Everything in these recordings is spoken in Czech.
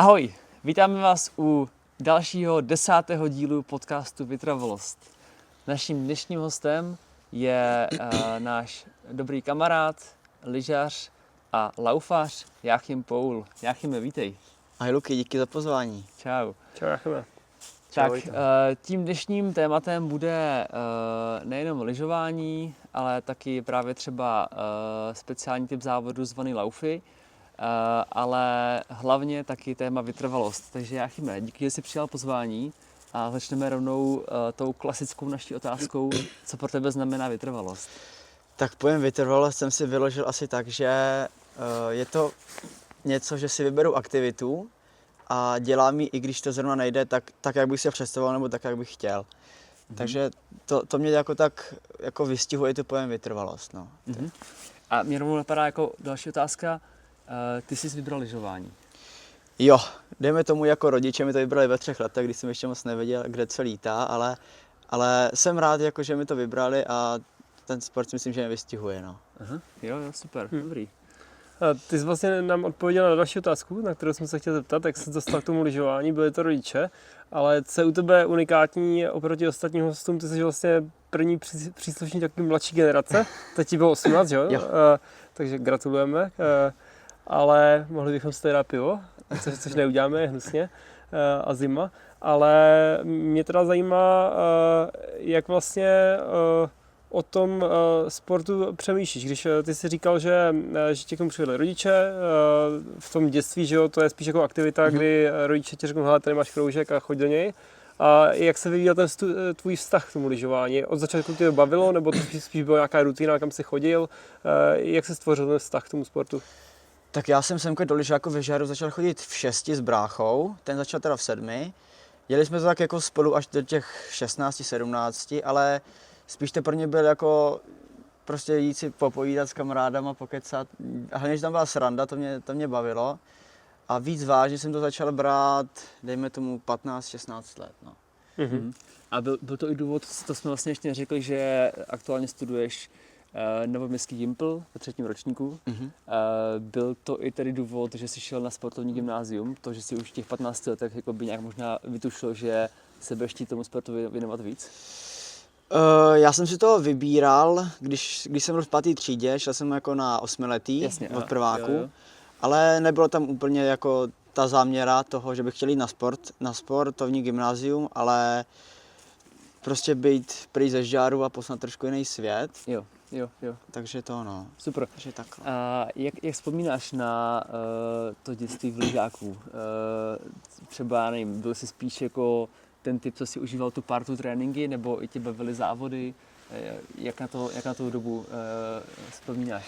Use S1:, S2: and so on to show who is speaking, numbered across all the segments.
S1: Ahoj, vítáme vás u dalšího 10. dílu podcastu Vytrvalost. Naším dnešním hostem je náš dobrý kamarád, lyžař a laufař Jáchym Poul. Jáchyme, vítej.
S2: Ahoj Luky, díky za pozvání.
S1: Čau.
S3: Čau Jáchyme.
S1: Tak, tím dnešním tématem bude nejenom lyžování, ale taky právě třeba speciální typ závodu zvaný laufy, ale hlavně taky téma vytrvalost. Takže Jáchyme, díky, že jsi přijal pozvání a začneme rovnou tou klasickou naší otázkou, co pro tebe znamená vytrvalost.
S2: Tak pojem vytrvalost jsem si vyložil asi tak, že je to něco, že si vyberu aktivitu a dělám ji, i když to zrovna nejde, tak jak bych si ho představoval, nebo tak, jak bych chtěl. Takže to mě jako vystihuje to pojem vytrvalost. No.
S1: A mě rovnou napadá jako další otázka, ty jsi vybral lyžování.
S2: Jo, dejme tomu jako rodiče mi to vybrali ve 3 letech, když jsem ještě moc nevěděl, kde co lítá, ale jsem rád, jako, že mi to vybrali a ten sport si myslím, že mě vystihuje. No.
S1: Aha, jo, super, dobrý.
S3: Ty jsi vlastně nám odpověděl na další otázku, na kterou jsem se chtěl zeptat, jak se dostal k tomu lyžování, byly to rodiče, ale co je u tebe unikátní oproti ostatním hostům, ty jsi vlastně první příslušník takové mladší generace, teď ti bylo 18, jo? Takže gratulujeme, ale mohli bychom si tady dát pivo, což neuděláme, je hnusně, a zima, ale mě teda zajímá, jak vlastně o tom sportu přemýšlíš, když ty jsi říkal, že tě k tomu přivedli rodiče, v tom dětství, že jo, to je spíš jako aktivita, kdy rodiče ti řeknou, hele, tady máš kroužek a choď do něj. A jak se vyvíjel ten tvůj vztah k tomu lyžování? Od začátku tě to bavilo, nebo to spíš byla nějaká rutina, kam jsi chodil? Jak se stvořil ten vztah k tomu sportu?
S2: Tak já jsem semka do lyžáku ve Žáru začal chodit v 6 s bráchou, ten začal teda v 7. Jeli jsme to tak jako spolu až do těch 16, 17, ale spíš to pro mě byl jako prostě jít si popovídat s kamarádama, pokecat. A hlavně, že tam byla sranda, to mě bavilo. A víc vážně jsem to začal brát, dejme tomu 15-16 let. No.
S1: A byl to i důvod, to jsme vlastně ještě neřekli, že aktuálně studuješ Novoměstský Gimpl ve 3. ročníku. Byl to i tedy důvod, že jsi šel na sportovní gymnázium, to, že jsi už v těch 15 letech jako by nějak možná vytušil, že se budeš chtít tomu sportu věnovat víc?
S2: Já jsem si to vybíral, když jsem byl v 5. třídě, šel jsem jako na 8letý od prváku, jo. Ale nebylo tam úplně jako ta záměra toho, že bych chtěl jít na sportovní gymnázium, ale prostě být prý ze Žáru a poznat trošku jiný svět.
S1: Jo.
S2: Takže to no.
S1: Super.
S2: Takže takhle.
S1: A jak vzpomínáš na to dětství v lyžáku? Třeba, nevím, byl jsi spíš jako ten typ, co si užíval tu partu tréninky, nebo i tě bavily závody? Jak na tu dobu vzpomínáš?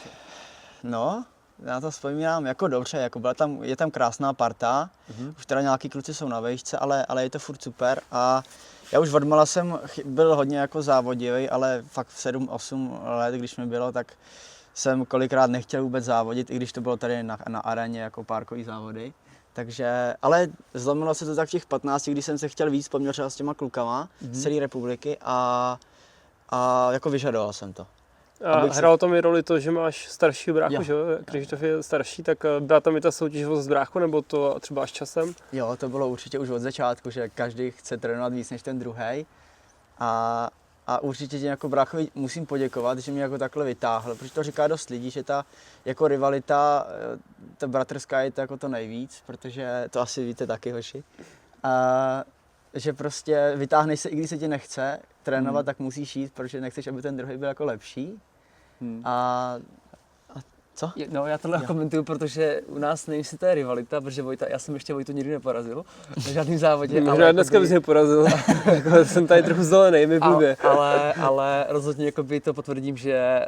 S2: No, já to vzpomínám jako dobře, jako je tam krásná parta, už teda nějaký kluci jsou na vejšce, ale je to furt super a já už odmala jsem byl hodně jako závodivý, ale fakt v 7-8 let, když mi bylo, tak jsem kolikrát nechtěl vůbec závodit, i když to bylo tady na aréně jako párkový závody. Takže, ale zlomilo se to tak v těch 15, když jsem se chtěl víc poměřovat s těma klukama z celé republiky a jako vyžadoval jsem to.
S3: A hrálo tam i roli to, že máš starší bráchu, že jo? Krištof je starší, tak byla tam i ta soutěž z bráchu, nebo to třeba až časem?
S2: Jo, to bylo určitě už od začátku, že každý chce trénovat víc než ten druhý. A určitě ti jako bráchovi musím poděkovat, že mě jako takhle vytáhl, protože to říká dost lidí, že ta jako rivalita, ta bratrská je to jako to nejvíc, protože to asi víte taky, hoši. A že prostě vytáhneš se, i když se ti nechce trénovat, tak musíš jít, protože nechceš, aby ten druhý byl jako lepší. A co?
S1: No, já tohle komentuju, protože u nás nevím, jestli to je rivalita, protože já jsem ještě Vojtu nikdy neporazil na žádném závodě.
S3: Možná dneska bys mě porazil, jsem tady trochu zelený, mi blbě.
S1: Ale rozhodně to potvrdím, že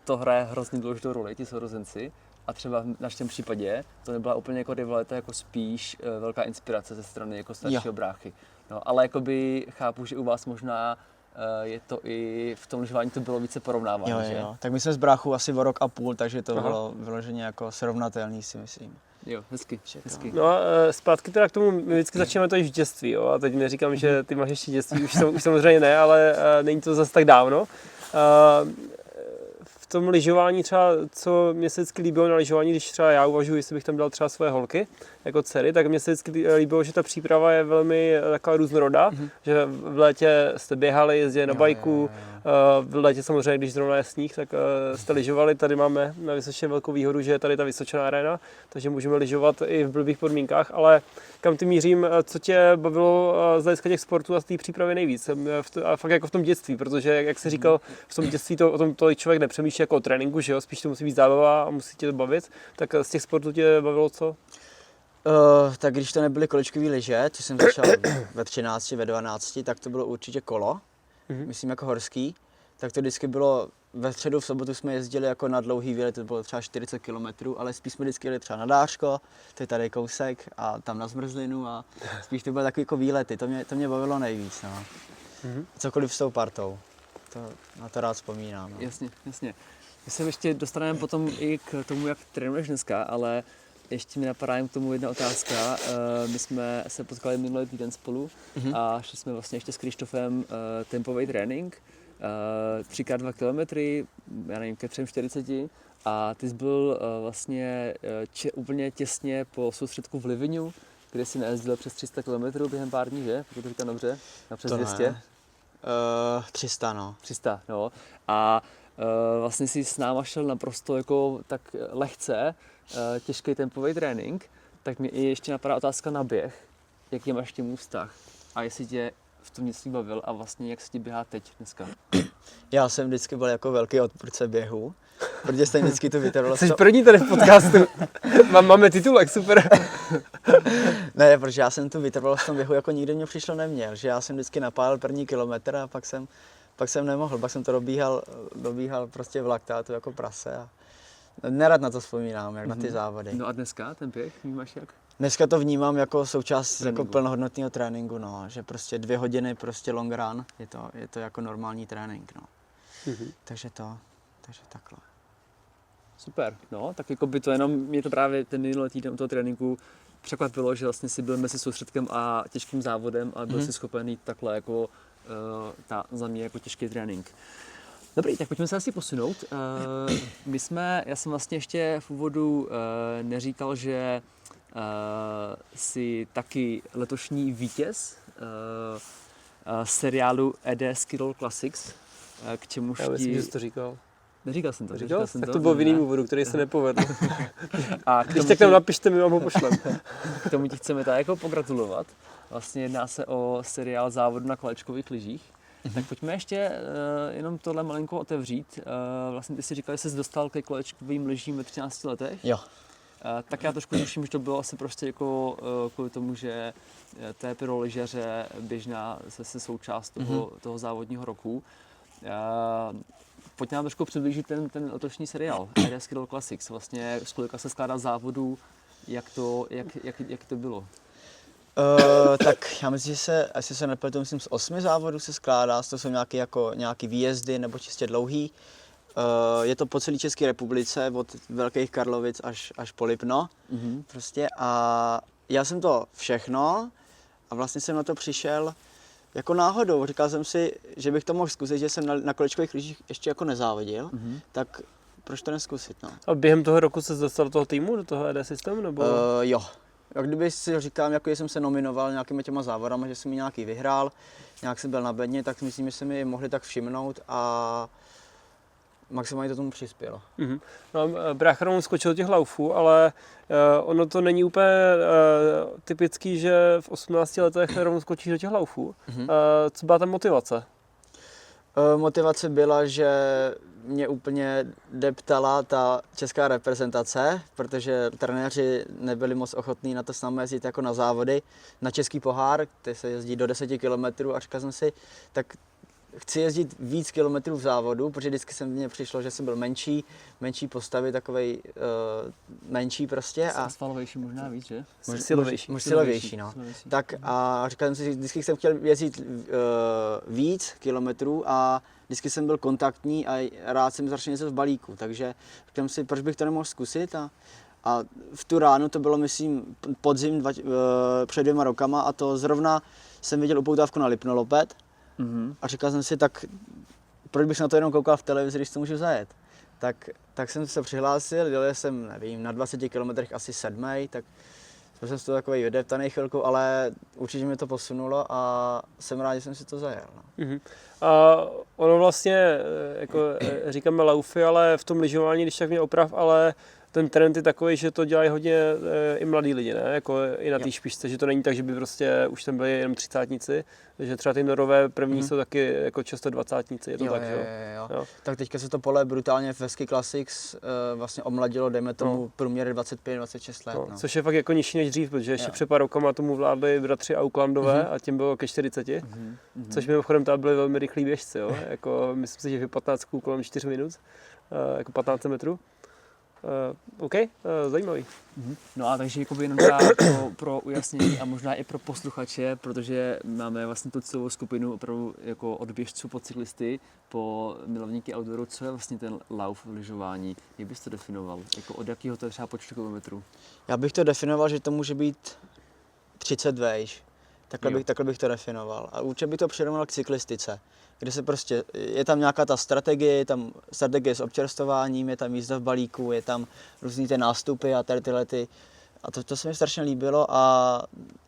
S1: to hraje hrozně důležitou roli, ti sourozenci. A třeba v našem případě to nebyla úplně jako rivalita, jako spíš velká inspirace ze strany jako staršího bráchy. No, ale chápu, že u vás možná je to i v tom lyžování to bylo více porovnáváno, že?
S2: Jo. Tak my jsme s bráchou asi o 1,5 roku, takže to bylo vyloženě jako srovnatelný, si myslím.
S1: Jo, hezky.
S3: No a zpátky teda k tomu, my vždycky začínáme to již v dětství, jo? A teď neříkám, že ty máš ještě dětství, už samozřejmě ne, ale není to zase tak dávno. tom lyžování třeba, co mě se vždycky líbilo na lyžování, když třeba já uvažuji, jestli bych tam dal třeba svoje holky jako dcery, tak mě se vždycky líbilo, že ta příprava je velmi taková různorodá, že v létě jste běhali, jezdili na bajku, v létě samozřejmě, když zrovna je sníh, tak jste lyžovali. Tady máme na Vysočině velkou výhodu, že je tady ta Vysočaná aréna, takže můžeme lyžovat i v blbých podmínkách, ale kam ty mířím, co tě bavilo z hlediska těch sportů a z té přípravy nejvíc? A fakt jako v tom dětství, protože jak jsi říkal, v tom dětství o tom tolik člověk nepřemýšlí jako o tréninku, že jo, spíš to musí být zábava a musí tě to bavit, tak z těch sportů tě bavilo co?
S2: Tak když to nebyly kolečkový lyže, což jsem začal ve 13, ve 12, tak to bylo určitě kolo, myslím jako horský, tak to vždycky bylo ve středu, v sobotu jsme jezdili jako na dlouhý výlet, to bylo třeba 40 km, ale spíš jsme vždycky jeli třeba na Dáško, to je tady kousek, a tam na Zmrzlinu a spíš to byly takový jako výlety, to mě bavilo nejvíc, no. Cokoliv s tou partou, na to rád vzpomínám. No.
S1: Jasně. My se ještě dostaneme potom i k tomu, jak trénuješ dneska, ale ještě mi napadá jen k tomu jedna otázka. My jsme se potkali minulý týden spolu a šli jsme vlastně ještě s Krištofem tempový trénink. 3x2 kilometry, já nevím, ke 3:40 a ty jsi byl vlastně úplně těsně po soustředku v Livignu, kde jsi najezdil přes 300 km během pár dní, že? Pokud to říkám dobře, na přes 200.
S2: 300, no.
S1: 300, no. A vlastně si s náma šel naprosto jako tak lehce, těžký tempový trénink, tak mi i ještě napadá otázka na běh. Jaký máš k němu vztah? A jestli tě v tom dětství bavil a vlastně jak se ti běhá teď dneska?
S2: Já jsem vždycky byl jako velký odpůrce běhu, protože jsem vždycky tu vytrvalost...
S3: Jsi první tady v podcastu. Máme titulek, super.
S2: Ne, protože já jsem tu vytrvalost v tom běhu jako nikdy mě přišlo neměl, že já jsem vždycky napálil první kilometr a pak jsem nemohl, pak jsem to dobíhal prostě v laktátu jako prase a nerad na to vzpomínám, jak na ty závody.
S1: No a dneska ten běh vnímáš jak?
S2: Dneska to vnímám jako součást
S1: tréninku.
S2: jako plnohodnotného tréninku, no, že prostě 2 hodiny prostě long run, je to jako normální trénink, no. Takže takhle.
S1: Super, no, tak jako by to jenom, mě to právě ten minulý týden u toho tréninku překvapilo, že vlastně si byl mezi soustředkem a těžkým závodem a byl si schopen jít takhle jako za mě jako těžký trénink. Dobrý, tak pojďme se asi posunout. Já jsem vlastně ještě v úvodu neříkal, že jsi taky letošní vítěz seriálu ED Skidall Classics, k čemuž
S3: Já myslím, že jsi to říkal.
S1: Neříkal jsem to.
S3: Říkal? Tak to byl v jiným úvodu, který se nepovedl.
S1: A
S3: Když tak tam napište, my vám ho pošlem.
S1: K tomu ti chceme tak jako pogratulovat. Vlastně jedná se o seriál závodu na kolečkových lyžích. Tak pojďme ještě jenom tohle malinko otevřít. Vlastně ty si říkal, že jsi dostal ke kolečkovým lyžím ve 13 letech.
S2: Jo.
S1: Tak já trošku tuším, že to bylo asi prostě jako kvůli tomu, že to je pro lyžaře běžná se součást toho závodního roku. Pojď nám trošku přiblížit ten letošní seriál ED Skidall Classics. Vlastně z kolika se skládá závodů, jak to bylo?
S2: Tak já myslím, že asi se nepletu, myslím, z 8 závodů se skládá, to jsou nějaký výjezdy nebo čistě dlouhý. Je to po celé České republice, od Velkých Karlovic až po Lipno. Prostě a já jsem to všechno a vlastně jsem na to přišel jako náhodou. Říkal jsem si, že bych to mohl zkusit, že jsem na kolečkových lyžích ještě jako nezávodil, tak proč to neskusit, no.
S3: A během toho roku se dostal do toho týmu, do toho ED systému, nebo?
S2: Jo. Jak kdyby si říkám, jako jsem se nominoval nějakými těma závodama, že jsem mi nějaký vyhrál, nějak jsem byl na bedně, tak myslím, že se mi mohli tak všimnout a maximálně to tomu přispělo.
S3: No, brácha rovnou skočil do těch laufů, ale ono to není úplně typický, že v 18 letech rovnou skočíš do těch laufů. Co byla ta motivace?
S2: Motivace byla, že mě úplně deptala ta česká reprezentace, protože trenéři nebyli moc ochotní na to s námi jezdit jako na závody, na český pohár, který se jezdí do 10 km a říkal jsem si, tak chci jezdit víc kilometrů v závodu, protože vždycky se mně přišlo, že jsem byl menší postavy, takovej menší prostě.
S1: A svalovejší možná víc, že?
S2: Silovější, no. Tak a říkal jsem si, vždycky jsem chtěl jezdit víc kilometrů a vždycky jsem byl kontaktní a rád jsem začal něco v balíku, takže říkám si, proč bych to nemohl zkusit a v tu ránu to bylo, myslím, podzim před 2 rokama a to zrovna jsem viděl upoutávku na Lipnolopet a říkal jsem si, tak proč bych na to jenom koukal v televizi, když to můžu zajet. tak jsem se přihlásil, jel jsem, nevím, na 20 kilometrech asi 7, tak jsem z toho takový vydeptaný chvilku, ale určitě mi to posunulo a jsem rád, že jsem si to zajel. No.
S3: Mm-hmm. A ono vlastně, jako říkáme laufy, ale v tom lyžování, když tak mě oprav, ale ten trend je takový, že to dělají hodně i mladí lidi, ne? Jako i na té špičce, že to není tak, že by prostě už tam byli jenom třicátníci, že třeba ty norové první jsou taky jako často dvacátníci, je to tak, že
S2: jo. Tak teďka se to pole brutálně v Ski Classics vlastně omladilo, dejme tomu průměr 25-26 let. No.
S3: Což je fakt jako nižší než dřív, protože ještě před pár rokama tomu vládli bratři Aucklandové a tím bylo ke 40, což mimochodem tam byli velmi rychlí běžci, jo? Jako, myslím si, že v 15 kolem 4 minut, jako 15 metrů. OK, zajímavý.
S1: No a takže jakoby jenom třeba pro ujasnění a možná i pro posluchače, protože máme vlastně tu celou skupinu opravdu jako od běžců po cyklisty, po milovníky outdooru, co je vlastně ten lauf v lyžování, jak bys to definoval, jako od jakého to je třeba počtu kilometrů?
S2: Já bych to definoval, že to může být 30 vejš, takhle bych to definoval a určitě bych to přirovnal k cyklistice, kde se prostě, je tam nějaká ta strategie, je tam strategie s občerstováním, je tam jízda v balíku, je tam různý ty nástupy a tyhle ty. A to se mi strašně líbilo a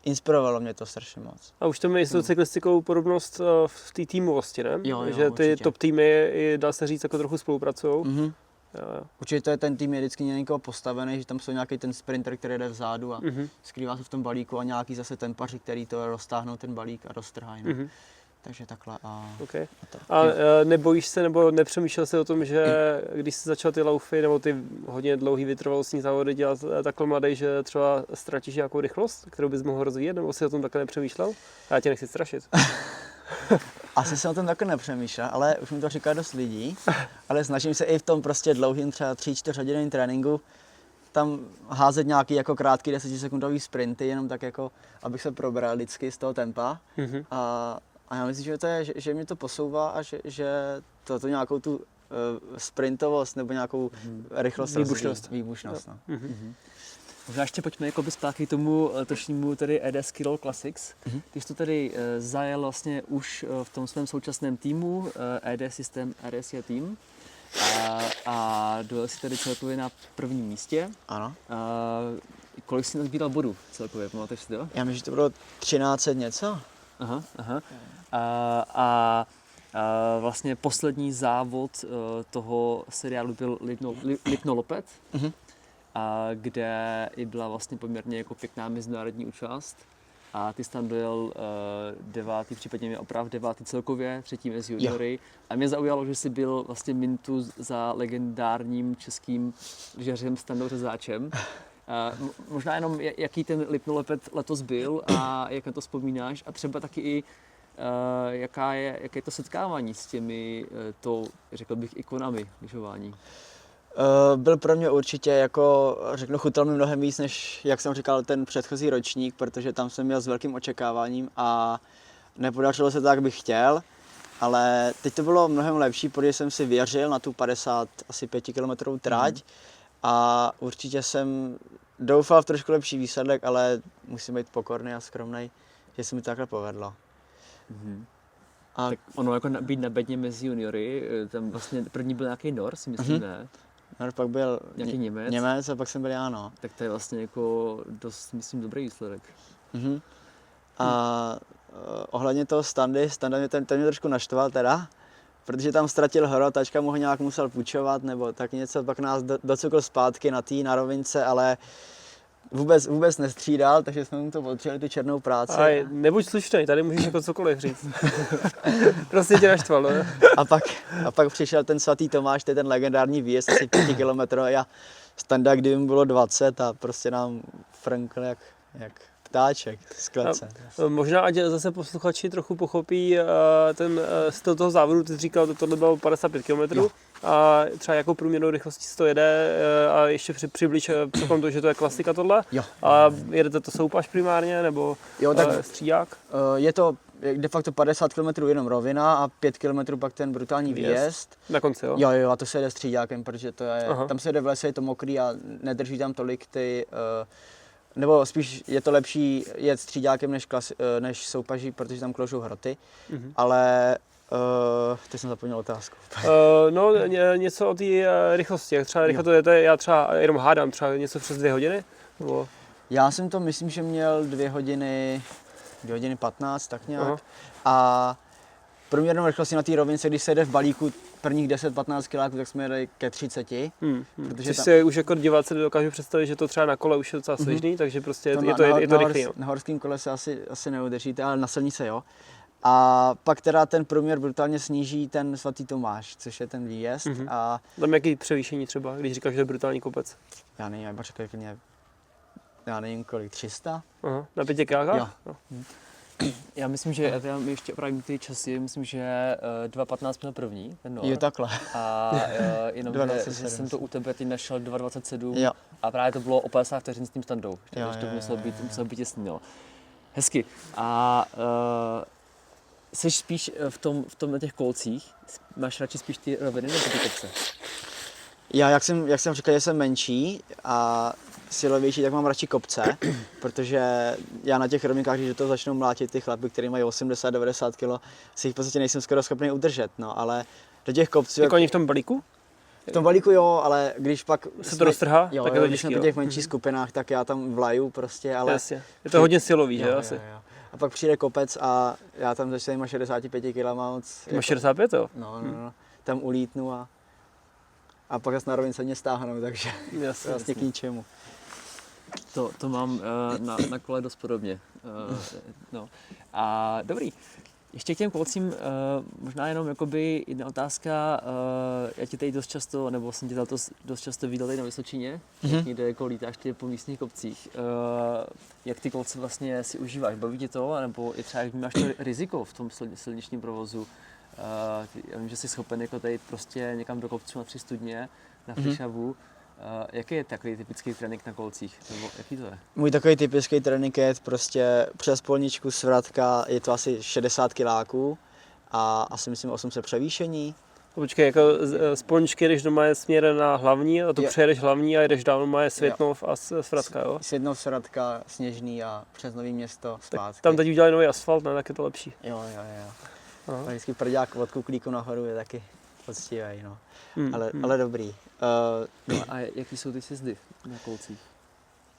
S2: inspirovalo mě to strašně moc.
S3: A už tam je s tou cyklistikou podobnost v té týmovosti, ne?
S2: Jo,
S3: že ty
S2: určitě.
S3: top týmy, dá se říct, jako trochu spolupracují.
S2: Určitě to je ten tým je vždycky na někoho postavený, že tam jsou nějaký ten sprinter, který jde vzadu a skrývá se v tom balíku a nějaký zase tempaři, který to roztáhnou ten balík a roztrhají. No. Takže takhle
S3: Okay. A nebojíš se nebo nepřemýšlel jsi o tom, že když jsi začal ty laufy nebo ty hodně dlouhý vytrvalostní závody dělat takhle mladý, že třeba ztratíš nějakou rychlost, kterou bys mohl rozvíjet, nebo jsi o tom takhle nepřemýšlel? Já tě nechci strašit.
S2: Asi jsem o tom takhle nepřemýšlel, ale už mi to říká dost lidí, ale snažím se i v tom prostě dlouhým třeba 3-4 hodinovým tréninku tam házet nějaký jako krátký 10sekundový sprinty, jenom tak jako, abych se probral vždycky z toho tempa. A já myslím, že to je, že mě to posouvá a že to nějakou tu sprintovost nebo nějakou rychlost výbušnost. No.
S1: Možná ještě pojďme jakoby zpátky k tomu letošnímu tedy ED Ski Roll Classics. Ty jsi to tedy zajel vlastně už v tom svém současném týmu, ED System RSJ tým. A dojel jsi tedy celkově na prvním místě.
S2: Ano.
S1: Kolik jsi nazbíral bodů celkově, pamatuješ si to?
S2: Já myslím, že to bylo 1300 něco.
S1: Aha. A vlastně poslední závod toho seriálu byl Lipno-Lopet, kde i byla vlastně poměrně jako pěkná mezinárodní účast. A ty jsi tam dojel 9., případně mě oprav 9. celkově, 3. mezi juniory. A mě zaujalo, že jsi byl vlastně mintu za legendárním českým lyžařem Standou Řezáčem. Možná jenom, jaký ten Lipno-Lopet letos byl a jak na to vzpomínáš a třeba taky i jaké je to setkávání s těmi, řekl bych, ikonami lyžování.
S2: Byl pro mě určitě, jako řeknu, chutel mi mnohem víc, než, jak jsem říkal, ten předchozí ročník, protože tam jsem měl s velkým očekáváním a nepodařilo se tak, jak bych chtěl, ale teď to bylo mnohem lepší, protože jsem si věřil na tu 55 km trať a určitě jsem doufal v trošku lepší výsledek, ale musím být pokorný a skromný, že se mi to takhle povedlo.
S1: A tak ono jako být na bedně mezi juniory, tam vlastně první byl nějaký Nor, si myslím, ne?
S2: No, pak byl
S1: nějaký
S2: Němec a pak jsem byl já, no.
S1: Tak to je vlastně jako dost, myslím, dobrý výsledek.
S2: A ohledně toho Standy mě ten mě trošku naštval teda, protože tam ztratil hro, tačka mu ho nějak musel půjčovat nebo tak něco, pak nás docukl zpátky na rovince, ale vůbec nestřídal, takže jsme mu to potřebovali, tu černou práci.
S3: A nebuď slušnej, tady můžeš jako cokoliv říct. Prostě tě naštval, no?
S2: A pak přišel ten svatý Tomáš, to je ten legendární výjezd, asi 5 kilometrový a Standa, kdyby mu bylo 20 a prostě nám frnkl jak ptáček z klece.
S3: Možná, ať zase posluchači trochu pochopí ten styl toho závodu, ty jsi říkal, že tohle bylo 55 km a třeba jakou průměrnou rychlostí se to jede a ještě přiblíž to, že to je klasika tohle. A jedete to soupaž primárně nebo střídák?
S2: Je to de facto 50 km jenom rovina a 5 km pak ten brutální výjezd.
S3: Na konci, jo?
S2: Jo, a to se jede střídákem, protože to je, tam se jede v lese, je to mokrý a nedrží tam tolik ty, nebo spíš je to lepší jet střídákem než soupaží, protože tam kložou hroty, ale Teď jsem zapomněl otázku.
S3: Něco o té rychlosti, jak třeba rychle to jete, já třeba jenom hádám, třeba něco přes 2 hodiny? Nebo...
S2: Já jsem to, myslím, že měl 2 hodiny 15, tak nějak.
S3: Aha.
S2: A průměrnou rychlostí na té rovince, když se jde v balíku prvních 10-15 km, tak jsme jeli ke 30.
S3: Protože si už jako diváci dokážu představit, že to třeba na kole už je docela svižný, takže prostě je to rychlý.
S2: Na horském kole se asi neudržíte, ale na silnici jo. A pak teda ten průměr brutálně sníží ten Svatý Tomáš, což je ten výjezd. A
S3: Tam jaký převýšení třeba, když říkáš, že je brutální kopec?
S2: já nevím kolik, 300?
S3: Aha, na 5 km?
S2: Jo.
S1: Já myslím, že já mám ještě opravdu ty časy, myslím, že 2.15 měl první, ten Nor.
S2: Jo, takhle.
S1: A jenom, že
S2: 2.27.
S1: jsem to u tebe teď našel 2.27
S2: Jo.
S1: a právě to bylo o 50 vteřin s tím standou.
S2: Jo,
S1: Takže to
S2: jo,
S1: muselo být jasný, jo. Hezky. A jsi spíš v tom na těch kolcích, máš radši spíš ty roviny nebo ty kopce?
S2: Já, jak jsem říkal, že jsem menší a silovější, tak mám radši kopce, protože já na těch rovinkách, když do toho začnou mlátit ty chlapy, kteří mají 80-90 kg, si jich v podstatě nejsem skoro schopný udržet, no, ale do těch kopců...
S3: Jako oni v tom balíku?
S2: V tom balíku jo, ale když pak...
S3: Se to roztrhá?
S2: Jo,
S3: tak je to
S2: když
S3: těžký,
S2: jsme po těch menších skupinách, tak já tam vlaju prostě, ale...
S3: Jasně. Je to hodně silový, že asi?
S2: Jo. A pak přijde kopec a já tam se svýma 65 kg mám moc...
S3: Máš 65, jo?
S2: No, tam ulítnu a pak zase na rovince mě stáhnou, takže
S3: Jasně,
S2: vlastně k ničemu.
S1: To mám na kole dost podobně. No. A dobrý. Ještě k těm kolcím, možná jenom jakoby jedna otázka. Já ti tady dost často, nebo jsem tě dost často viděl tady na Vysočině, jak někde jako lítáš ty po místních kopcích. Jak ty kolce vlastně si užíváš? Baví tě to? Nebo i třeba jak máš to riziko v tom silničním provozu? Já vím, že jsi schopen jako tady prostě někam do kopců na 3 studně, na Frišavu. Jaký je takový typický trénink na kolcích? Nebo jaký to je?
S2: Můj takový typický trénink je prostě přes polničku svratka, je to asi 60 kiláků a asi myslím 800 převýšení.
S3: Počkej, jako z polničky jdeš doma je směr na hlavní a tu přejedeš hlavní a jdeš dál doma je Světnov a Svratka, jo?
S2: Světnov, Svratka, Sněžný a přes Nový Město zpátky.
S3: Tam teď udělali nový asfalt, ne? Tak je to lepší.
S2: Jo. A vždycky prďák od Kuklíku nahoru je taky poctivý, no. Ale dobrý.
S1: No a jaký jsou ty sjezdy na kolcích?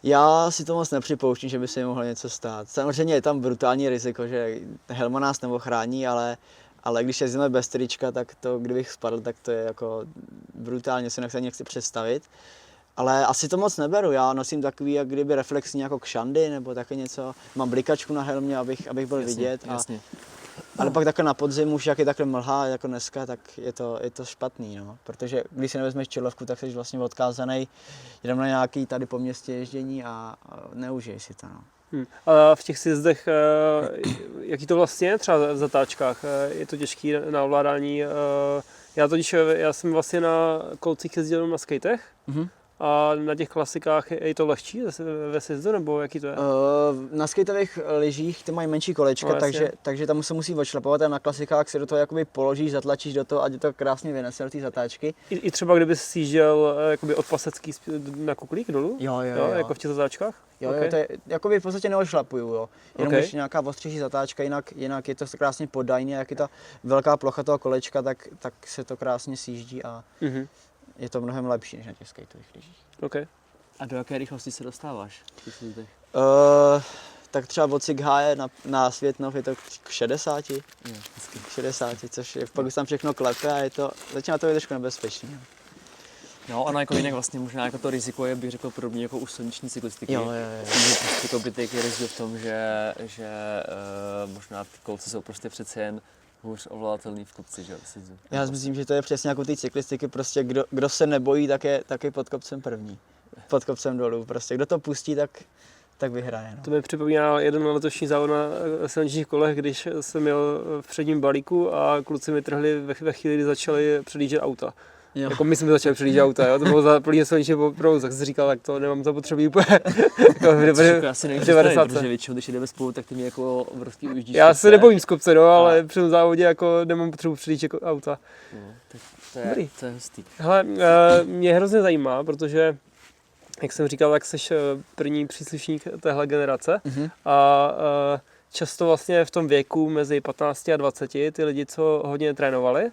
S2: Já si to moc nepřipouštím, že by se mi mohlo něco stát. Samozřejmě je tam brutální riziko, že helma nás neochrání, ale když jezdíme bez trička, tak to, kdybych spadl, tak to je jako brutálně, si nechci představit. Ale asi to moc neberu, já nosím takový, jak kdyby reflexní jako kšandy nebo taky něco. Mám blikačku na helmě, abych byl vidět.
S1: Jasně.
S2: Ale pak takhle na podzim už jak je takhle mlha jako dneska, tak je to špatný, no. Protože když si nevezmeš čelovku, tak jsi vlastně odkázaný jenom na nějaký tady po městě ježdění a neužij si to, no.
S3: A v těch sjezdech, jaký to vlastně je třeba v zatáčkách? Je to těžký na ovládání? Já jsem vlastně na kolcích jezdil na skatech. A na těch klasikách je to lehčí ve sjezdu, nebo jaký to je?
S2: Na skateových lyžích ty mají menší kolečka, takže tam se musí odšlapovat a na klasikách si do toho jakoby položíš, zatlačíš do toho a tě to krásně vynese do té zatáčky.
S3: I třeba kdyby sjížděl jakoby od Pasecký na Kuklík dolů?
S2: Jo.
S3: Jako v těch zatáčkách?
S2: Jo, to je, jakoby v podstatě neodšlapuju, jo. Jenom když nějaká ostřejší zatáčka, jinak je to krásně poddajný, jak je ta velká plocha toho kolečka, tak se to krásně sjíždí a je to mnohem lepší než na těch skateových lyžích.
S3: Okay.
S1: A do jaké rychlosti se dostáváš?
S2: Tak třeba od Sighaje na Světnov je to k 60. K 60, což je, pak už tam všechno klepe a začíná to být trošku nebezpečné.
S1: No, ono jako jinak vlastně možná jako to riziko je, bych řekl, podobně jako u silniční cyklistiky.
S2: Jo.
S1: Jako Britek je rozdíl v tom, že možná ty kolce jsou prostě přece jen hůř ovladatelný v kopci, že jo?
S2: Já si myslím, že to je přesně jako ty cyklistiky, prostě kdo se nebojí, tak je pod kopcem první. Pod kopcem dolů, prostě kdo to pustí, tak vyhraje. No.
S3: To mi připomíná jeden letošní závod na silničních kolech, když jsem jel v předním balíku a kluci mi trhli ve chvíli, kdy začali předjíždět auta. Jo. Jako my jsme začali předjíždět auta, jo? To bylo za plný silniční provoz, tak jsi říkal, tak to nemám zapotřebí úplně.
S1: Jako asi nejde, protože většinou, když jdeme spolu, tak ty mi jako obrovský ujíždíš.
S3: Já se nebojím z kopce, no, ale při tom závodě jako nemám potřebu předjíždět jako auta.
S1: No, tak to je hustý.
S3: Hele, mě hrozně zajímá, protože jak jsem říkal, tak jsi první příslušník téhle generace a často vlastně v tom věku mezi 15 a 20 ty lidi, co hodně trénovali,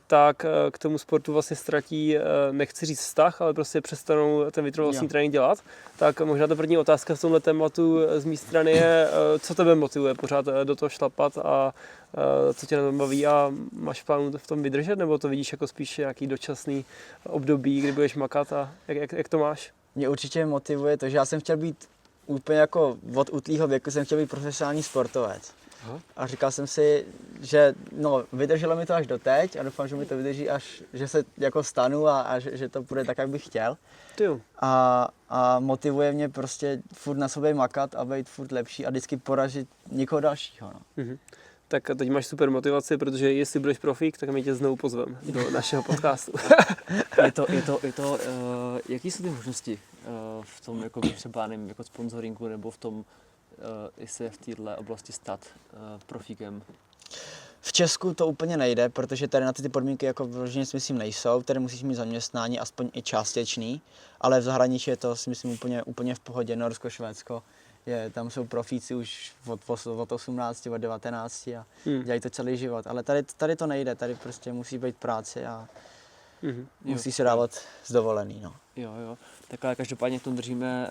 S3: tak k tomu sportu vlastně ztratí, nechci říct vztah, ale prostě přestanou ten vytrvalostní trénink dělat. Tak možná ta první otázka v tomhle tématu z mé strany je, co tebe motivuje pořád do toho šlapat a co tě na tom baví a máš plán v tom vydržet, nebo to vidíš jako spíš nějaký dočasný období, kdy budeš makat a jak to máš?
S2: Mě určitě motivuje to, že já jsem chtěl být úplně jako od útlýho věku jsem chtěl být profesionální sportovec. Aha. A říkal jsem si, že no, vydrželo mi to až doteď a doufám, že mi to vydrží až, že se jako stanu a že to bude tak, jak bych chtěl. A motivuje mě prostě furt na sobě makat a být furt lepší a vždycky poražit někoho dalšího. No.
S3: Mhm. Tak teď máš super motivaci, protože jestli budeš profík, tak my tě znovu pozveme do našeho podcastu.
S1: Jaký jsou ty možnosti v tom jako třeba nevím, jako sponsoringu nebo v tom, jestli je v této oblasti stát profíkem?
S2: V Česku to úplně nejde, protože tady na ty podmínky jako vyloženě si myslím nejsou, tady musíš mít zaměstnání, aspoň i částečný, ale v zahraničí je to si myslím úplně v pohodě, Norsko, Švédsko. Tam jsou profíci už od 18, od 19 a dělají to celý život. Ale tady to nejde, tady prostě musí být práce a musí se dávat z dovolený. No.
S1: Jo, tak ale každopádně v tom držíme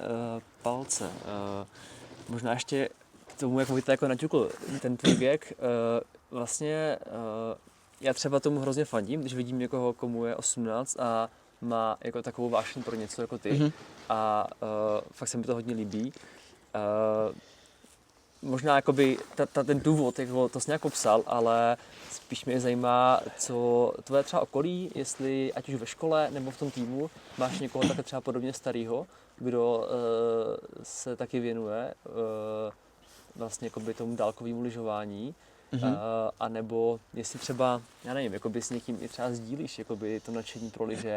S1: palce. Možná ještě k tomu, jak to jako naťukl ten tvůj věk, vlastně já třeba tomu hrozně fandím, když vidím někoho, komu je 18 a má jako takovou vášeň pro něco jako ty a fakt se mi to hodně líbí. Možná jakoby ten důvod, jak to jsi nějak popsal, ale spíš mě zajímá, co tvoje třeba okolí, jestli ať už ve škole nebo v tom týmu máš někoho takhle třeba podobně starýho, kdo se taky věnuje vlastně jakoby tomu dálkovému lyžování, a nebo jestli třeba, já nevím, jakoby s někým i třeba sdílíš jakoby to nadšení pro lyže,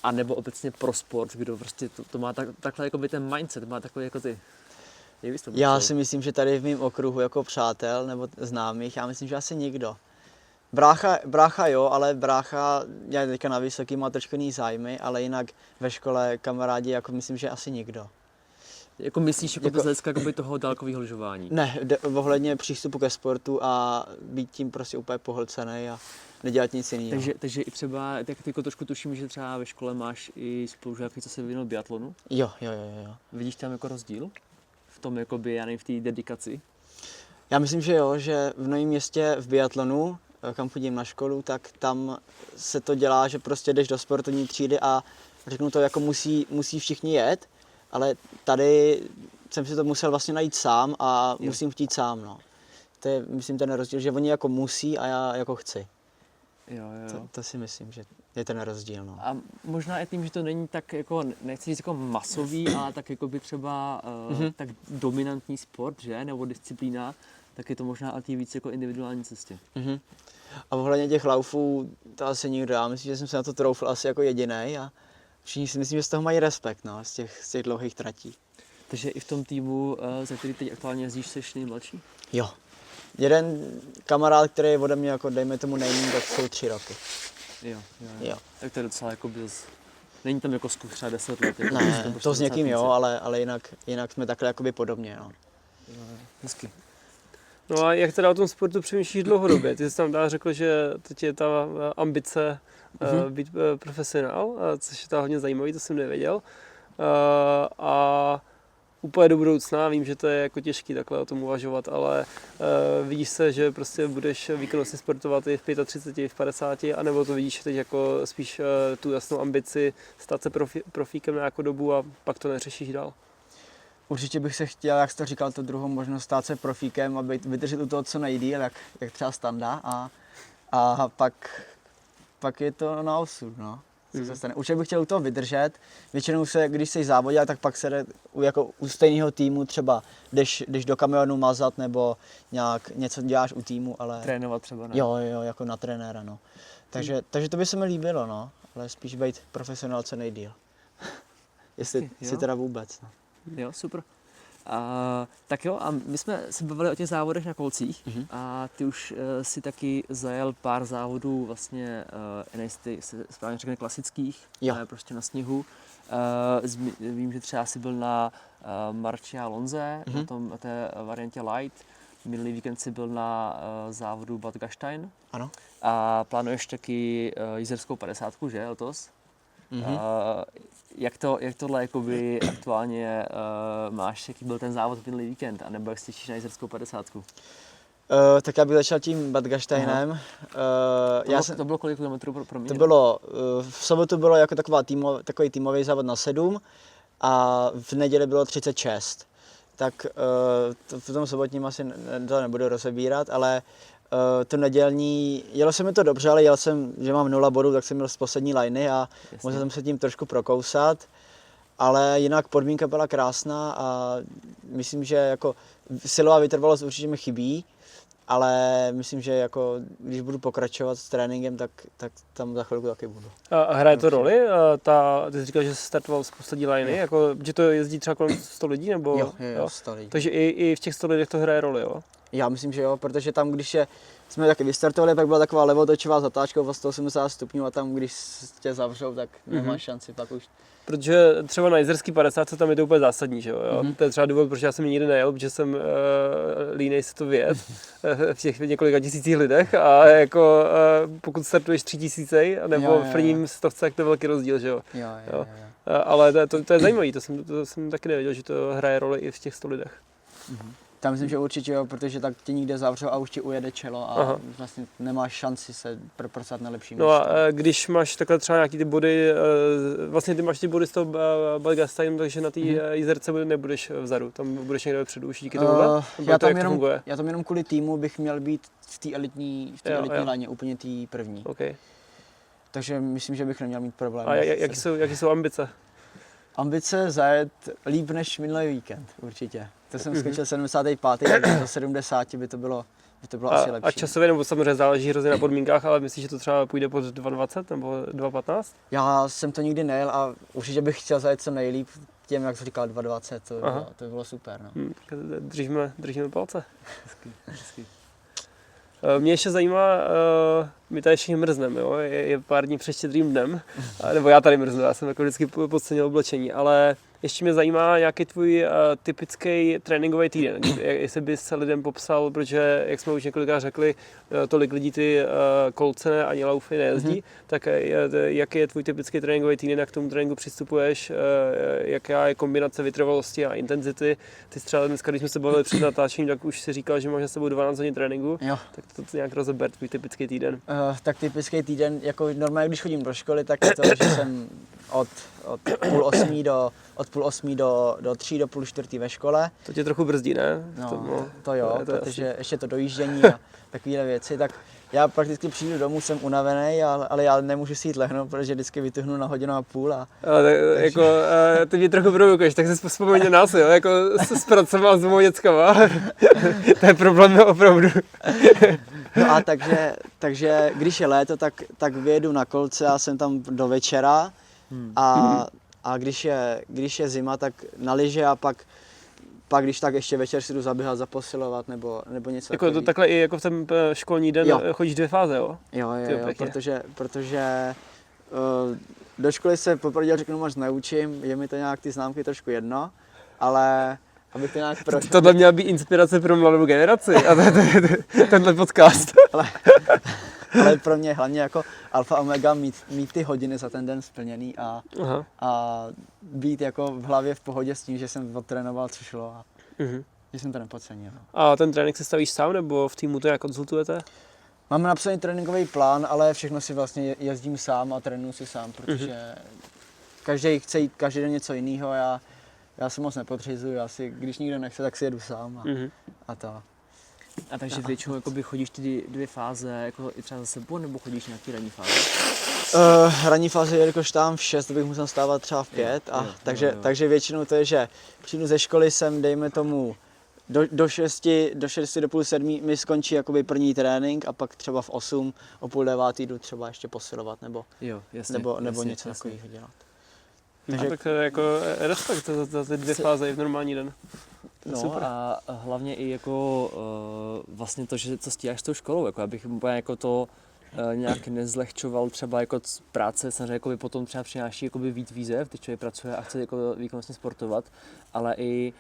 S1: a nebo obecně pro sport, kdo prostě to má takhle jakoby ten mindset, má takový jako ty.
S2: Já si myslím, že tady v mém okruhu jako přátel nebo známých, já myslím, že asi nikdo. Brácha jo, ale brácha je teďka na vysoký, má trošku jiný zájmy, ale jinak ve škole kamarádi, jako myslím, že asi nikdo.
S1: Jako myslíš jako z hlediska toho dálkového lyžování?
S2: Ne, ohledně přístupu ke sportu a být tím prostě úplně pohlcený a nedělat nic jiného.
S1: Takže i třeba, tak ty trošku tuším, že třeba ve škole máš i spolužáky, co se věnují biatlonu?
S2: Jo.
S1: Vidíš tam jako rozdíl? V tom jakoby, já nevím, v té dedikaci?
S2: Já myslím, že jo, že v Novém Městě v biatlonu, kam chodím na školu, tak tam se to dělá, že prostě jdeš do sportovní třídy a řeknu to, jako musí všichni jet, ale tady jsem si to musel vlastně najít sám a musím chtít sám, no. To je, myslím, ten rozdíl, že oni jako musí a já jako chci.
S1: Jo.
S2: To si myslím, že je ten rozdíl, no.
S1: A možná i tím, že to není tak jako, nechci říct jako masový, ale tak jako by třeba tak dominantní sport, že, nebo disciplína, tak je to možná ale víc jako individuální cestě.
S2: A ohledně těch laufů, to asi nikdo, já myslím, že jsem se na to troufl asi jako jedinej a všichni si myslím, že z toho mají respekt, no, z těch dlouhých tratí.
S1: Takže i v tom týmu, za který teď aktuálně jezdíš, jsi nejmladší?
S2: Jo. Jeden kamarád, který je ode mě, jako dejme tomu nejmíň, tak jsou 3 roky. Jo.
S1: Tak to je docela jako není tam jako zkus třeba 10 let. Jako
S2: ne, to s někým jo, ale jinak jsme takhle jakoby podobně, no.
S1: Jo, hezky.
S3: No a jak teda o tom sportu přemýšlíš dlouhodobě? Ty jsi tam řekl, že teď je ta ambice být profesionál, což je ta hodně zajímavý, to jsem nevěděl. A úplně do budoucna, vím, že to je jako těžký takhle o tom uvažovat, ale vidíš se, že prostě budeš výkonnostně sportovat i v 35, v 50, anebo to vidíš teď jako spíš tu jasnou ambici stát se profíkem na nějakou dobu a pak to neřešíš dál?
S2: Určitě bych se chtěl, jak jsi to říkal, tu druhou možnost stát se profíkem a vydržet u toho co nejdýl, jak třeba Standa a pak je to na osud, no. Určitě bych chtěl u toho vydržet. Většinou se, když jsi závodil, tak pak se jde jako u stejného týmu třeba jdeš do kamionu mazat nebo nějak něco děláš u týmu, ale...
S1: Trénovat třeba, ne?
S2: Jo, jako na trenéra, no. Takže to by se mi líbilo, no. Ale spíš být profesionál co nejdýl. Jestli teda vůbec, no.
S1: Jo, super. Tak jo, a my jsme se bavili o těch závodech na kolcích a ty už si taky zajel pár závodů vlastně, jestli se správně řekne klasických, prostě na sněhu. Vím, že třeba jsi byl na Marcia Lonze, na té variantě Light. Minulý víkend si byl na závodu Bad Gastein.
S2: Ano.
S1: A plánuješ taky jízerskou 50, že, letos? Jak tohle jakoby aktuálně máš, jaký byl ten závod minulý víkend, anebo jak se těšíš na jízerskou 50?
S2: Tak já bych začal tím Bad Gasteinem.
S1: To bylo kolik kilometrů pro mě?
S2: To bylo, v sobotu bylo jako takový týmový závod na 7 a v neděli bylo 36. Tak v tom sobotním asi to nebudu rozebírat, ale to nedělní, jelo se mi to dobře, ale jel jsem, že mám 0 bodů, tak jsem měl z poslední liney a musel jsem se tím trošku prokousat. Ale jinak podmínka byla krásná a myslím, že jako silová vytrvalost určitě mi chybí, ale myslím, že jako, když budu pokračovat s tréninkem, tak tam za chvilku taky budu.
S3: A hraje to roli? Ty jsi říkal, že jsi startoval z poslední liney, jako, že to jezdí třeba kolem 100 lidí? Nebo,
S2: jo, 100 lidí.
S3: Takže i v těch 100 lidech to hraje roli, jo?
S2: Já myslím, že jo, protože tam, když jsme taky vystartovali, pak byla taková levotočivá zatáčka o 180 stupňů a tam, když tě zavřou, tak nemáš šanci pak už.
S3: Protože třeba na jizerský 50 tam je to úplně zásadní, že jo? To je třeba důvod, proč já jsem nikdy nejel, protože jsem línej si to vyjet v těch několika tisících lidech a jako pokud startuješ 3000 nebo v prvním stovce, tak to je velký rozdíl, že jo?
S2: Jo.
S3: Ale to je zajímavé, to jsem taky nevěděl, že to hraje roli i v těch 100 lidech.
S2: Tam myslím, že určitě jo, protože tak tě nikde zavřou a už ti ujede čelo a vlastně nemáš šanci se propracovat na lepší místo.
S3: No a když máš takhle třeba nějaký ty body, vlastně ty máš ty body z toho Bad Gastein, takže na té jízerce nebudeš vzadu, tam budeš někde vepředu už díky tomuhle?
S2: Já tam jenom kvůli týmu bych měl být v té elitní léně, úplně té první.
S3: Okay.
S2: Takže myslím, že bych neměl mít problém.
S3: A jaký jsou ambice?
S2: Ambice zajet líp než minulý víkend, určitě. To jsem skočil 75. takže do 70 by to bylo asi lepší.
S3: A časově, nebo samozřejmě záleží hrozně na podmínkách, ale myslíš, že to třeba půjde pod 2.20 nebo 2.15?
S2: Já jsem to nikdy nejel a určitě bych chtěl zajet co nejlíp tím, jak jsi říkal, 2.20, to by bylo super. No.
S3: Držíme palce. Hezky. Mě ještě zajímá, my tady všichni mrzneme, jo? Je pár dní před Štědrým dnem, nebo já tady mrznu, já jsem jako vždycky podcenil oblečení, ale ještě mě zajímá nějaký tvůj typický tréninkový týden, jestli bys se lidem popsal, protože, jak jsme už několikrát řekli, tolik lidí ty kolce ani laufy nejezdí, tak jaký je tvůj typický tréninkový týden, jak k tomu tréninku přistupuješ, jaká je kombinace vytrvalosti a intenzity. Ty třeba dneska, když jsme se bavili před natáčením, tak už si říkal, že máš na sebou 12 hodin tréninku, tak to nějak rozeber, tvůj typický týden.
S2: Tak typický týden, jako normálně, když chodím do školy, tak je to, že jsem od půl osmí do 3 do půl 4 ve škole.
S3: To tě trochu brzdí, ne?
S2: To jo, protože ještě to dojíždění a takovéhle věci, tak já prakticky přijdu domů, jsem unavený, ale já nemůžu si jít lehnout, protože vždycky vytuhnu na 1,5 hodiny.
S3: Jako, ty mě trochu provokuješ, tak si vzpomeň nás, jo, jako s pracem a s dvou dětskama. To je problém opravdu.
S2: No a takže když je léto, tak vyjedu na kolce a jsem tam do večera a když je zima, tak na lyže a pak když tak ještě večer si jdu zaběhat, zaposilovat nebo něco.
S3: Jako to takhle i jako v ten školní den chodíš 2 fáze, jo?
S2: Jo, protože do školy se popravdě řeknu moc neučím, je mi to nějak ty známky trošku jedno, ale abych to nějak prošel.
S3: Tohle měla být inspirace pro mladou generaci a tenhle podcast.
S2: Ale pro mě hlavně jako alfa omega mít ty hodiny za ten den splněný a být jako v hlavě v pohodě s tím, že jsem odtrénoval, co šlo a že jsem to nepodcenil.
S3: A ten trénink se stavíš sám nebo v týmu to nějak konzultujete?
S2: Máme napsaný tréninkový plán, ale všechno si vlastně jezdím sám a trénuju si sám, protože každý chce jít každý den něco jiného a já se moc nepodřizuju, když nikdo nechce, tak si jedu sám a to.
S1: A takže většinou chodíš ty 2 fáze jako i třeba za sebou, nebo chodíš nějaký ranní fáze?
S2: Ranní fáze, jelikož tam v 6, bych musel stávat třeba v 5, takže většinou to je, že přijdu ze školy sem, dejme tomu do 6 do půl 7 mi skončí jakoby první trénink a pak třeba v 8, o půl 9 jdu třeba ještě posilovat nebo něco takového dělat.
S3: Takže tak jako respekt za ty 2 fáze i v normální den.
S1: No
S3: super.
S1: a hlavně i jako vlastně to, že co stíháš s tou školou, jako abych úplně jako to nějak nezlehčoval, třeba jako práce samozřejmě jako potom třeba přináší jako víc výzev, když člověk pracuje a chce jako výkonnostně sportovat, ale i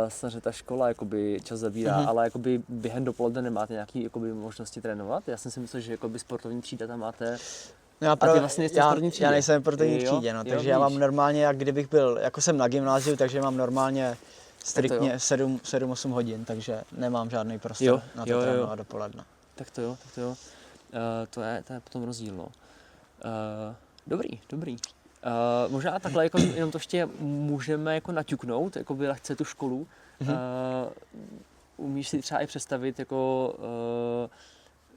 S1: samozřejmě ta škola jakoby čas zabírá, ale jakoby během dopoledne nemáte nějaké jakoby možnosti trénovat. Já jsem si myslel, že jakoby sportovní třída tam máte.
S2: No
S1: ty vlastně nejste v sportovní třídě.
S2: já nejsem v sportovní
S1: Jo,
S2: třídě, no,
S1: jo,
S2: takže já mám
S1: vidíš.
S2: normálně, jak kdybych byl, jako jsem na gymnáziu, takže mám normálně striktně
S1: jo.
S2: 7-8 hodin, takže nemám žádný prostor
S1: Jo,
S2: na to
S1: jo, jo.
S2: trénovat dopoledne.
S1: Tak to jo. To je potom rozdíl, no. Dobrý. Možná takhle jako jenom to ještě můžeme jako naťuknout, jako by lehce tu školu. Umíš si třeba i představit jako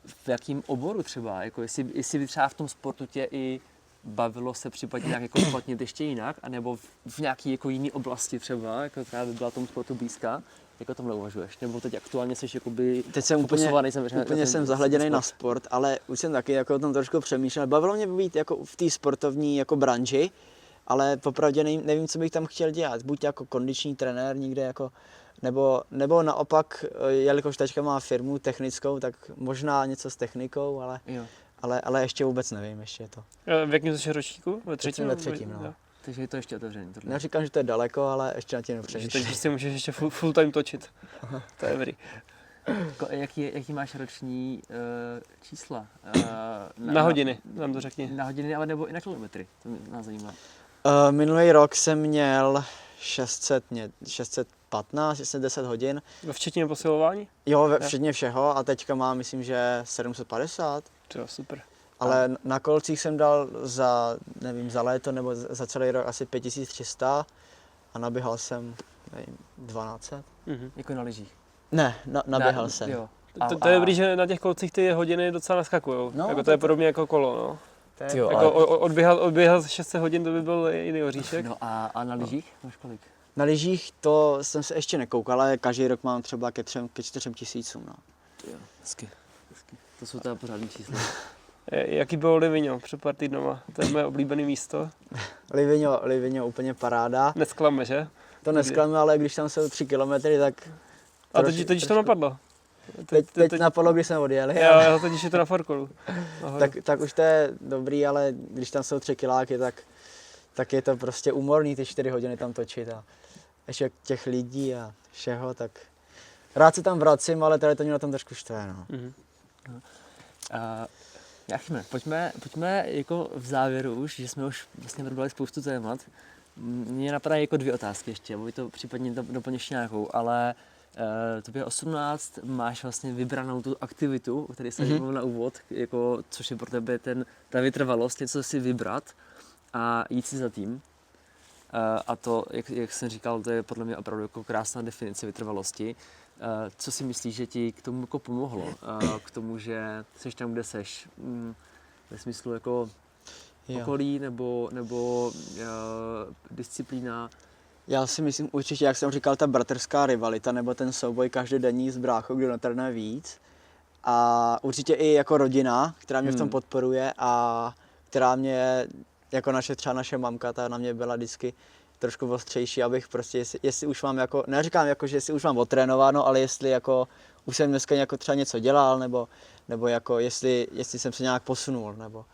S1: v jakém oboru třeba, jako jestli by třeba v tom sportu tě i bavilo se případně nějak jako uplatnit ještě jinak, anebo v nějaké jako jiné oblasti třeba, jako která by byla tomu sportu blízká, jako tomhle uvažuješ? Nebo teď aktuálně jsi jakoby
S2: Teď jsem úplně jsem zahleděný na sport, ale už jsem taky jako o tom trošku přemýšlel. Bavilo mě být jako v té sportovní jako branži, ale popravdě nevím, co bych tam chtěl dělat. Buď jako kondiční trenér někde jako, nebo naopak, jelikož teďka má firmu technickou, tak možná něco s technikou,
S1: Jo.
S2: ale ještě vůbec nevím, ještě je to.
S3: V jakém jsi ročníku? Ve třetím?
S2: Ve třetím, no.
S3: Jo.
S1: Takže je to ještě otevřený tohle.
S2: Neříkám, že to je daleko, ale ještě na tím
S3: Takže teď
S2: nepřemýšlím.
S3: prostě můžeš ještě full time točit. To je dobrý.
S1: Jaký máš roční čísla?
S3: Na hodiny, nám to řekni.
S1: Na hodiny, ale nebo i na kilometry, to nás zajímá.
S2: Minulý rok jsem měl 615, 610 hodin.
S3: Včetně posilování?
S2: Jo, včetně všeho a teďka mám, myslím, že 750.
S3: To super.
S2: Ale na kolcích jsem dal za léto nebo za celý rok asi 5300 a naběhal jsem, nevím, 1200.
S1: Jako na lyžích.
S2: Ne, naběhal jsem.
S1: Jo.
S3: To je dobrý, že na těch kolcích ty hodiny docela naskakujou.
S2: No,
S3: jako to je podobně jako kolo, no.
S1: Jo,
S3: Jako odběhat 600 hodin, to by byl jiný oříšek.
S1: No a na lyžích máš kolik?
S2: Na lyžích to jsem se ještě nekoukal, ale každý rok mám třeba ke 4 tisícům. No.
S1: Jo, hezky. To jsou teda pořádný čísla.
S3: Jaký bylo Livigno před pár týdnama? To je moje oblíbené místo.
S2: Livigno úplně paráda.
S3: Nesklame, že?
S2: To nesklame, ale když tam jsou 3 kilometry, tak...
S3: A teď to napadlo.
S2: Teď napadlo, když jsme odjeli.
S3: Jo, teď je to na Farkolu.
S2: Tak už to je dobrý, ale když tam jsou 3 kiláky, tak je to prostě úmorný ty 4 hodiny tam točit a ještě těch lidí a všeho, tak rád se tam vracím, ale tady to mě na tom trošku štve, no.
S1: Jáchyme, pojďme jako v závěru už, že jsme už vlastně probrali spoustu témat. Mně napadají jako 2 otázky ještě, aby to případně doplněš nějakou, ale tobě 18, máš vlastně vybranou tu aktivitu, o které jsem mluvil na úvod, jako, což je pro tebe ta vytrvalost, něco si vybrat a jít si za tím. A to, jak jsem říkal, to je podle mě opravdu jako krásná definice vytrvalosti. Co si myslíš, že ti k tomu jako pomohlo? K tomu, že seš tam, kde seš? Ve smyslu jako okolí nebo disciplína?
S2: Já si myslím určitě, jak jsem říkal, ta bratrská rivalita nebo ten souboj každodenní s bráchou, kdo natrénuje víc. A určitě i jako rodina, která mě v tom podporuje a která mě, jako naše mamka, ta na mě byla vždycky trošku ostřejší, abych prostě, jestli už mám jako, neříkám jako, že jestli už mám otrénováno, ale jestli jako už jsem dneska jako třeba něco dělal, nebo jako jestli jsem se nějak posunul, nebo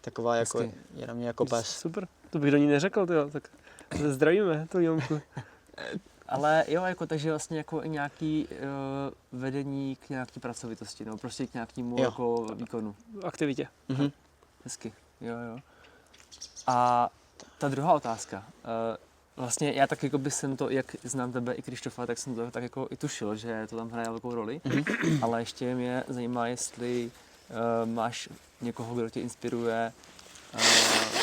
S2: taková jako, je na mě jako pes.
S3: Super, to bych do ní neřekl, tyjo, tak zdravíme tu Jomku.
S1: Ale jo, jako, takže vlastně jako i nějaký vedení k nějaký pracovitosti, no, prostě k nějakému jako výkonu.
S3: Aktivitě.
S1: Hezky, jo. A ta druhá otázka. Vlastně já tak jako by jsem to, jak znám tebe i Krištofa, tak jsem to tak jako i tušil, že to tam hraje velkou roli. Ale ještě mě zajímá, jestli máš někoho, kdo tě inspiruje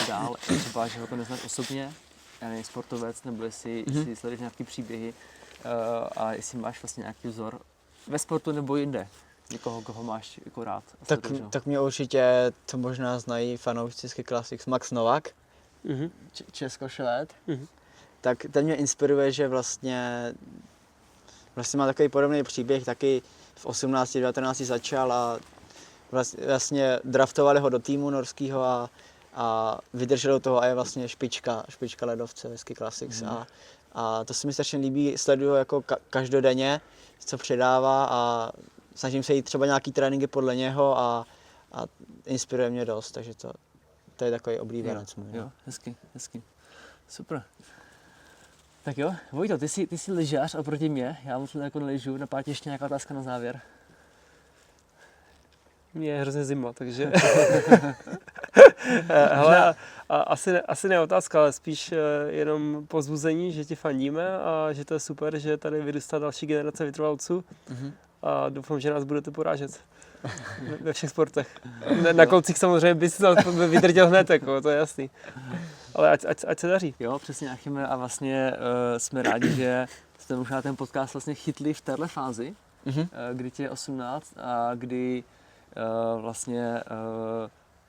S1: dál, třeba, že ho to neznáš osobně, já nevím, sportovec, nebo jestli sleduješ nějaký příběhy a jestli máš vlastně nějaký vzor ve sportu nebo jinde. Někoho, koho máš jako rád.
S2: Tak mě určitě to možná znají fanoušci Ski Classics, Max Novak, Českošvéd. Tak ten mě inspiruje, že vlastně má takový podobný příběh, taky v 18-19 začal a vlastně draftovali ho do týmu norského a vydržel do toho a je vlastně špička ledovce ve Ski Classics a A to se mi strašně líbí, sleduju jako každodenně, co předává a snažím se jít třeba nějaký tréninky podle něho a inspiruje mě dost, takže to je takový oblíbenec můj.
S1: Jo, hezky. Super. Tak jo, Vojto, ty jsi lyžař oproti mě, já moc jako nelyžu, napadá tě ještě nějaká otázka na závěr?
S3: Mně je hrozně zima, takže... Hele, asi ne otázka, ale spíš jenom povzbuzení, že ti fandíme a že to je super, že tady vyrůstá další generace vytrvalců a doufám, že nás budete porážet ve všech sportech. Na kolcích samozřejmě bys to vydržel hned, jako, to je jasný. Ale ať se daří.
S1: Jo, přesně, Achime, a vlastně jsme rádi, že jste možná ten podcast vlastně chytli v téhle fázi, kdy ti je 18 a kdy vlastně,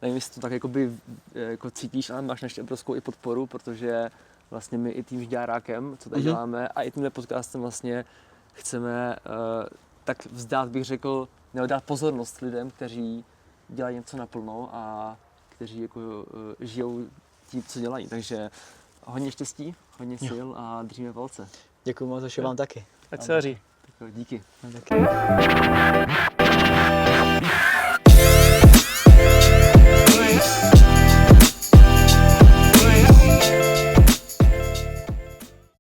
S1: nevím, jestli to tak jako cítíš, ale máš naši obrovskou i podporu, protože vlastně my i tím Žďárákem, co tady děláme, a i tímhle podcastem vlastně chceme tak vzdát, bych řekl, nebo dát pozornost lidem, kteří dělají něco naplno a kteří jako žijou tím, co dělají. Takže hodně štěstí, hodně sil a držíme palce.
S2: Děkuji moc, že vám taky.
S3: Ať se daří.
S1: Tak jo, díky.
S2: Taky.